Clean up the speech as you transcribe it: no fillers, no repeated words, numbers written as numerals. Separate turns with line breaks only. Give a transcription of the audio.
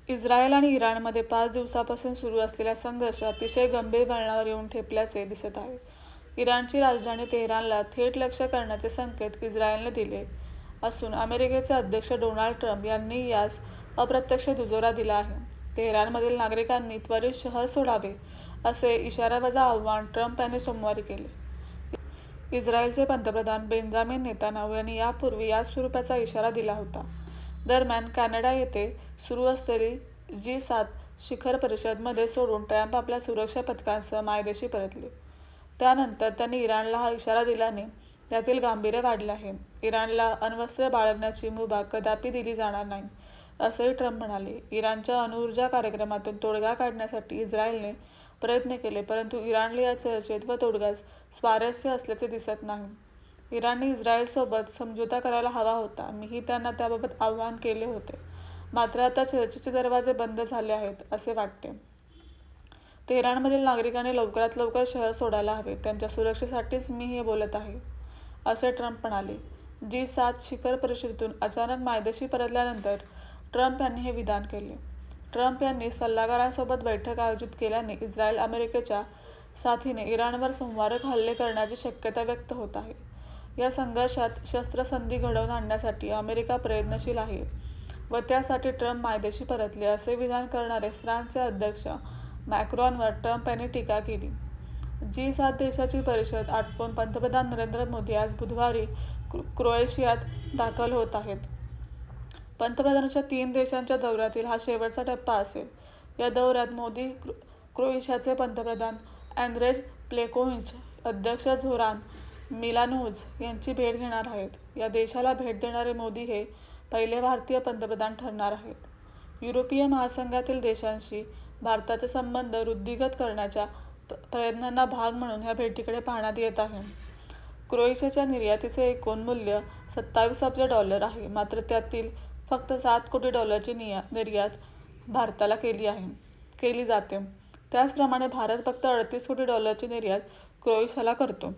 Israel आणि इराणमध्ये 5 दिवसांपासून सुरू असलेला संघर्ष अतिशय गंभीर वळणावर येऊन ठेपल्याचे दिसत आहे. इराणची राजधानी तेहरानला थेट लक्ष्य करण्याचे संकेत इस्रायलने दिले असून अमेरिकेचे अध्यक्ष डोनाल्ड ट्रम्प यांनी यास अप्रत्यक्ष दुजोरा दिला आहे. तेहरानमधील नागरिकांनी त्वरित शहर सोडावे असे इशारावजा आवाहन ट्रम्प यांनी सोमवारी केले. इस्रायलचे पंतप्रधान बेंजामिन नेतान्याहू यांनी यापूर्वी याच स्वरूपाचा इशारा दिला होता. दरम्यान कॅनडा येथे सुरू असलेली G7 शिखर परिषद मध्ये सोडून ट्रम्प आपल्या सुरक्षा पथकांसह मायदेशी परतले. त्यानंतर त्यांनी इराणला हा इशारा दिल्याने त्यातील गांभीर्य वाढले आहे. इराणला अण्वस्त्रे बाळगण्याची मुभा कदापि दिली जाणार नाही, असंही ट्रम्प म्हणाले. इराणच्या अणुऊर्जा कार्यक्रमातून तोडगा काढण्यासाठी इस्रायलने प्रयत्न केले, परंतु इराणला या चर्चेत व तोडगास स्वारस्य असल्याचे दिसत नाही. इराणने इस्रायलसोबत समझोता करायला हवा होता. मीही त्यांना त्याबाबत आवाहन केले होते. मात्र आता चर्चेचे दरवाजे बंद झाले आहेत, असे वाटते. तेहरानमधील नागरिकांनी लवकरात लवकर शहर सोडायला हवे. त्यांच्या सुरक्षेसाठीच मी हे बोलत आहे, असे ट्रम्प म्हणाले. G7 शिखर परिषदेतून अचानक मायदेशी परतल्यानंतर ट्रम्प यांनी हे विधान केले. ट्रम्प यांनी सल्लागारांसोबत बैठक आयोजित केल्याने इस्रायल अमेरिकेच्या साथीने इराणवर संवारक हल्ले करण्याची शक्यता व्यक्त होत आहे. या संघर्षात शस्त्रसंधी घडवून आणण्यासाठी अमेरिका प्रयत्नशील आहे व त्यासाठी ट्रम्प मायदेशी परतले, असे विधान करणारे फ्रान्सचे अध्यक्ष मॅक्रॉनवर ट्रम्प यांनी टीका केली. G7 देशाची परिषद आटोपून पंतप्रधान नरेंद्र मोदी आज बुधवारी क्रोएशियात दाखल होत आहेत. पंतप्रधानांच्या 3 देशांच्या दौऱ्यातील हा शेवटचा टप्पा असेल. या दौऱ्यात मोदी क्रोएशियाचे पंतप्रधान अँद्रेज प्लेकोव्हिच, अध्यक्ष झोरान मिलानोव्ह यांची भेट घेणार आहेत. या देशाला भेट देणारे मोदी हे पहिले भारतीय पंतप्रधान ठरणार आहेत. युरोपीय महासंघातील देशांशी भारताचे संबंध वृद्धिंगत करण्याच्या प्रयत्नांचा भाग म्हणून या भेटीकडे पाहण्यात येत आहे. क्रोएशियाच्या निर्यातीचे एकूण मूल्य $27 अब्ज आहे, मात्र त्यातील फक्त $7 कोटी ची निर्यात भारताला केली जाते. त्याचप्रमाणे भारत फक्त $38 कोटी ची निर्यात क्रोएशियाला करतो.